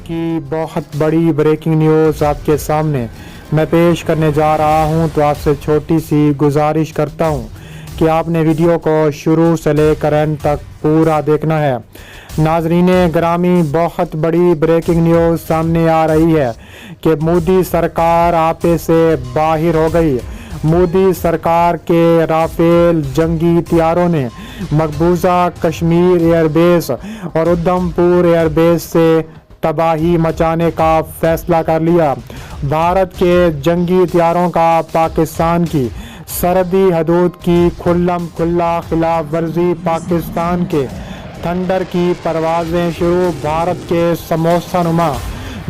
की बहुत बड़ी ब्रेकिंग न्यूज़ आपके सामने मैं पेश करने जा रहा हूं, तो आपसे छोटी सी गुजारिश करता हूं कि आपने वीडियो को शुरू से लेकर एंड तक पूरा देखना है। नाज़रीन ग्रामी, बहुत बड़ी ब्रेकिंग न्यूज़ सामने आ रही है कि मोदी सरकार आपे से बाहर हो गई। मोदी सरकार के राफेल जंगी हथियारों ने मकबूजा कश्मीर एयरबेस और उधमपुर एयरबेस से तबाही मचाने का फैसला कर लिया। भारत के जंगी हथियारों का पाकिस्तान की सरहदी हदूद की खुल्लम खुल्ला खिलाफ वर्जी, पाकिस्तान के थंडर की परवाज़ें शुरू, भारत के समोसा नुमा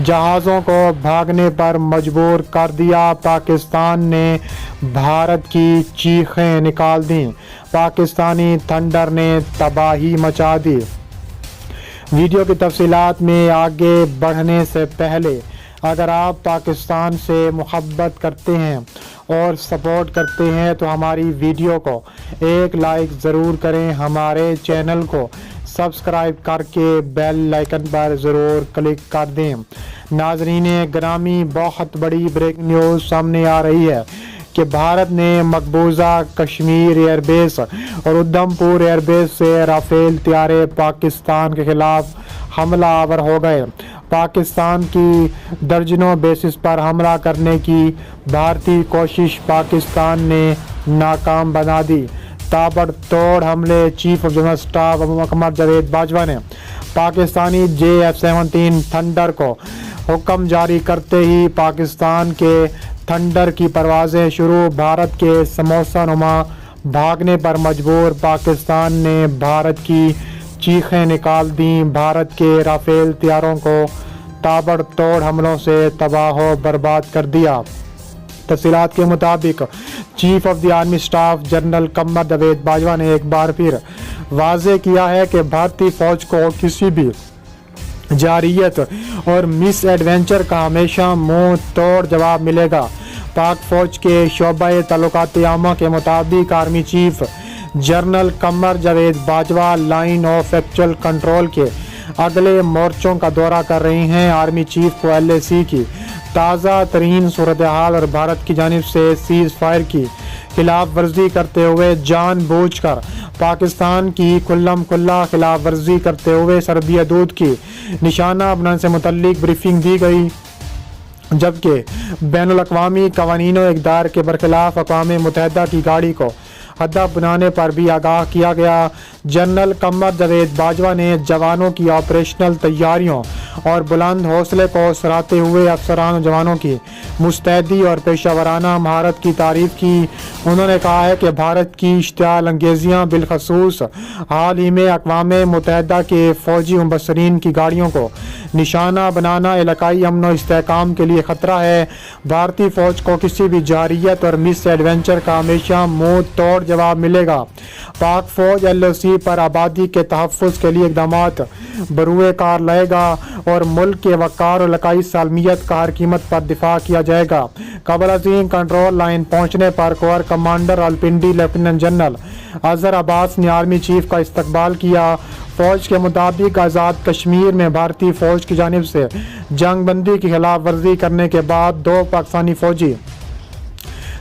जहाज़ों को भागने पर मजबूर कर दिया। पाकिस्तान ने भारत की चीखें निकाल दी, पाकिस्तानी थंडर ने तबाही मचा दी। वीडियो की तफसीलात में आगे बढ़ने से पहले अगर आप पाकिस्तान से मोहब्बत करते हैं और सपोर्ट करते हैं तो हमारी वीडियो को एक लाइक ज़रूर करें, हमारे चैनल को सब्सक्राइब करके बेल आइकन पर ज़रूर क्लिक कर दें। नाज़रीन ग्रामी, बहुत बड़ी ब्रेकिंग न्यूज़ सामने आ रही है कि भारत ने मकबूजा कश्मीर एयरबेस और उधमपुर एयरबेस से राफेल हथियारे पाकिस्तान के खिलाफ हमला आवर हो गए। पाकिस्तान की दर्जनों बेसिस पर हमला करने की भारतीय कोशिश पाकिस्तान ने नाकाम बना दी। ताबड़तोड़ हमले चीफ ऑफ जनरल स्टाफ कमर जावेद बाजवा ने पाकिस्तानी JF-17 थंडर को हुक्म जारी करते ही पाकिस्तान के थंडर की परवाज़ें शुरू, भारत के समोसा नुमा भागने पर मजबूर, पाकिस्तान ने भारत की चीखें निकाल दी। भारत के राफेल हथियारों को ताबड़तोड़ हमलों से तबाह बर्बाद कर दिया। तफसीलात के मुताबिक chief of the army staff general Qamar Javed Bajwa ने एक बार फिर वाज़े किया है कि भारतीय फ़ौज को किसी भी जारियत और मिस एडवेंचर का हमेशा मुंह तोड़ जवाब मिलेगा। पाक फ़ौज के शोबे तल्लुकात आमा के मुताबिक army chief general Qamar Javed Bajwa line of actual control के अगले मोर्चों का दौरा कर रही हैं। आर्मी चीफ को LAC की ताज़ा तरीन सूरत हाल और भारत की जानिब से सीज़ फायर की खिलाफ वर्जी करते हुए जानबूझकर पाकिस्तान की खुल्लम खुल्ला खिलाफ वर्जी करते हुए सरहदी हदूद की निशाना बनाने से मुतल्लिक ब्रीफिंग दी गई, जबकि बैनुल अक़वामी कवानीनों इक़दार के बरखिलाफ अक़वाम मुत्तहिदा की गाड़ी को हदफ बनाने पर भी आगाह किया गया। जनरल कमर जावेद बाजवा ने जवानों की ऑपरेशनल तैयारियों और बुलंद हौसले को सराहते हुए अफसरान और जवानों की मुस्तैदी और पेशा महारत की तारीफ की। उन्होंने कहा है कि भारत की इश्तियाल अंगेजियाँ बिलखसूस हाल ही में अक़वाम मुत्तहिदा के फ़ौजी मुबस्सरीन की गाड़ियों को निशाना बनाना इलाकाई अमन और इस्तेहकाम के लिए ख़तरा है। भारतीय फ़ौज को किसी भी जारियत और मिस एडवेंचर का हमेशा मुँह तोड़ जवाब मिलेगा। पाक फ़ौज LOC पर आबादी के तहफ़्फ़ुज़ के लिए इक़दामात बरूए कार लाएगा और मुल्क के वक़ार और इलाकाई सालमियत का हर कीमत पर दिफा किया जाएगा। कबल अज़ीम कंट्रोल लाइन पहुँचने पर core commander Rawalpindi lieutenant general Azhar Abbas ने आर्मी चीफ का इस्तकबाल किया। फ़ौज के मुताबिक आज़ाद कश्मीर में भारतीय फ़ौज की जानिब से जंग बंदी की खिलाफ वर्जी करने के बाद 2 पाकिस्तानी फ़ौजी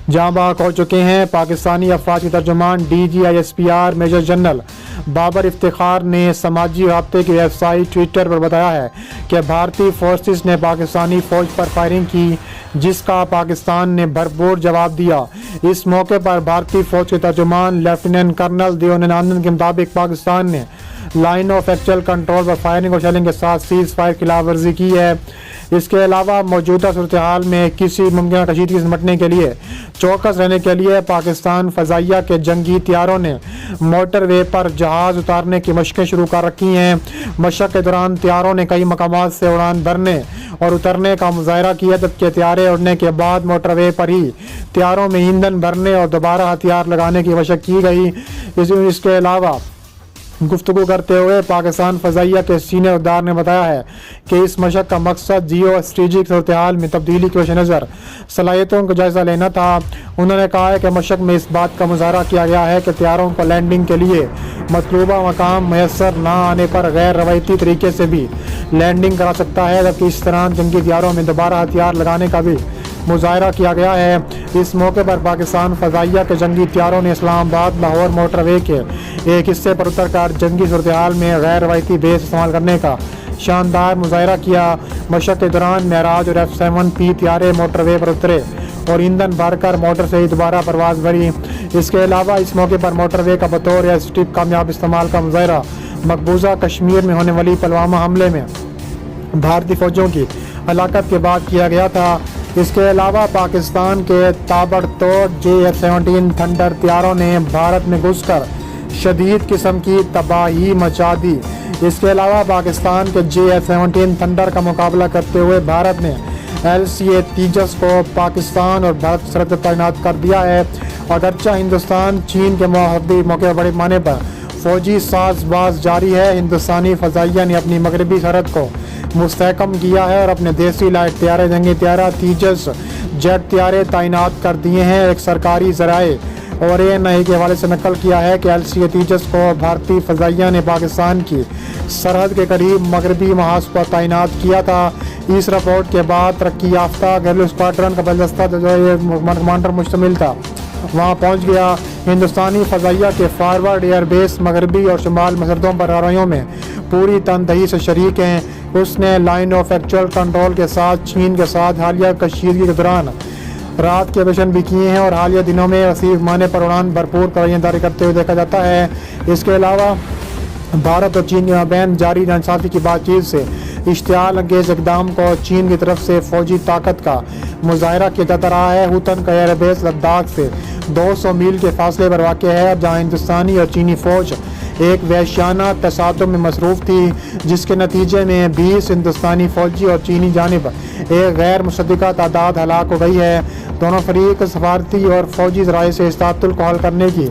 जहाँ बाग हो चुके हैं। पाकिस्तानी अफवाज के तर्जुमान DG-ISPR major general Babar Iftikhar ने समाजी राब्ते की वेबसाइट ट्विटर पर बताया है कि भारतीय फोर्सेस ने पाकिस्तानी फ़ौज पर फायरिंग की, जिसका पाकिस्तान ने भरपूर जवाब दिया। इस मौके पर भारतीय फ़ौज के तर्जुमान लेफ्टिनेंट कर्नल देवानंद के मुताबिक पाकिस्तान ने लाइन ऑफ एक्चुअल कंट्रोल पर फायरिंग और शेलिंग के साथ सीज़ फायर की खिलाफ वर्जी की है। इसके अलावा मौजूदा सूरत हाल में किसी मुमकिन कशीदगी से निपटने के लिए चौकस रहने के लिए पाकिस्तान फ़ज़ाइया के जंगी हथियारों ने मोटर वे पर जहाज़ उतारने की मशक़ें शुरू कर रखी हैं। मशक़ के दौरान हथियारों ने कई मकामात से उड़ान भरने और उतरने का मुज़ाहरा किया, जबकि हथियारे उड़ने के बाद मोटर वे पर ही हथियारों में ईंधन भरने और दोबारा हथियार लगाने की मशक़ की गई। इसके अलावा गुफ्तगू करते हुए पाकिस्तान फ़ज़ाइया के सीनियर अहदेदार ने बताया है कि इस मशक़ का मकसद जियो स्ट्रेटजिक सूरत हाल में तब्दीली के पेश नज़र सलाहियतों का जायज़ा लेना था। उन्होंने कहा है कि मशक़ में इस बात का मुज़ाहरा किया गया है कि हथियारों को लैंडिंग के लिए मतलूबा मकाम मैसर ना आने पर गैर रवायती तरीके से भी लैंडिंग करा सकता है, जबकि इस तरह जंगी हथियारों में दोबारा हथियार लगाने का भी मुजाहरा किया गया है। इस मौके पर पाकिस्तान फ़ज़ाइया के जंगी हथियारों ने इस्लामाबाद लाहौर मोटरवे के एक हिस्से पर उतरकर जंगी सूरत हाल में गैर रवायती बेस इस्तेमाल करने का शानदार मुजाहरा किया। मशक़ के दौरान महराज और F-7P हथियारे मोटरवे पर उतरे और ईंधन भरकर मोटर से ही दोबारा परवाज़ भरी। इसके अलावा इस मौके पर मोटरवे का बतौर एयर स्ट्रिप कामयाब इस्तेमाल का मुजाहरा मकबूजा कश्मीर में होने वाली पुलवामा हमले में भारतीय फ़ौजों की हलाकत के बाद किया गया था। इसके अलावा पाकिस्तान के ताबड़तोड़ J-17 थंडर हथियारों ने भारत में घुसकर शदीद किस्म की तबाही मचा दी। इसके अलावा पाकिस्तान के J-17 थंडर का मुकाबला करते हुए भारत ने LCA तेजस को पाकिस्तान और भारत सरहद पर तैनात कर दिया है। अगरचा हिंदुस्तान चीन के मुआहदी मौके पर बड़े पैमाने पर फौजी साजबाज जारी है, हिंदुस्तानी फ़ज़ाइया ने अपनी मगरबी सरहद को मुस्तहकम किया है और अपने देसी लाइट तैयारे जंगी तैयारा तेजस जेट तैयारे तैनात कर दिए हैं। एक सरकारी ज़राए और ANI के हवाले से नकल किया है कि LCA तेजस को भारतीय फ़ज़ाइया ने पाकिस्तान की सरहद के करीब मगरबी महाज पर तैनात किया था। इस रिपोर्ट के बाद तरक्की याफ्ता घरेलू स्क्वाड्रन का बलदस्ता जो ये कमांडर मुश्तमिल था वहाँ पहुँच गया। हिंदुस्तानी फ़ज़ाइया के फॉरवर्ड एयरबेस मगरबी और शुमाल मसरदों पर कार्रवाइयों में पूरी तनदही से शरीक हैं। उसने लाइन ऑफ एक्चुअल कंट्रोल के साथ चीन के साथ हालिया कशीदगी के दौरान रात के मिशन भी किए हैं और हालिया दिनों में वसीफ माने पर उड़ान भरपूर कार्रवाइयाँ जारी करते हुए देखा जाता है। इसके अलावा भारत और चीन के माबैन जारी नाइंसाफ़ी की बातचीत से इश्तियाल अंगेज इक़दाम को चीन की तरफ से फ़ौजी ताकत का मुजाहरा किया जाता रहा है। हुतन का एयरबेस लद्दाख से 200 मील के फासले पर वाक़ है, जहाँ हिंदुस्तानी और चीनी फ़ौज एक वहशियाना तसादुम में मसरूफ़ थी, जिसके नतीजे में 20 हिंदुस्तानी फ़ौजी और चीनी जानिब एक गैर मुसद्दिक़ा तादाद हलाक हो गई है। दोनों फरीक सफारती और फ़ौजी ज़राए से इस तातुल को हल करने की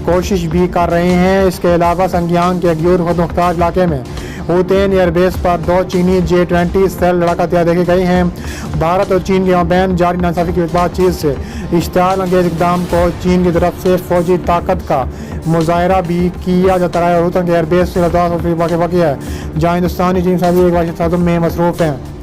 कोशिश भी कर रहे हैं। इसके अलावा संगियांग के अग्यूर खुद मुख्तार इलाके में हुतैन एयरबेस पर 2 चीनी J-20 सेल लड़ाका तैयार देखे गए हैं। भारत और चीन के माबैन जारी नाइंसाफ़ी की बातचीत से इश्तियाल अंगेज इक़दाम को चीन की तरफ से फ़ौजी ताकत का मुजाहरा भी किया जाता रहा है। हुतन के एयरबेस से लद्दाख वाक़ है, जहाँ हिंदुस्तानी चीन सभी एक वाक़ में मसरूफ़ हैं।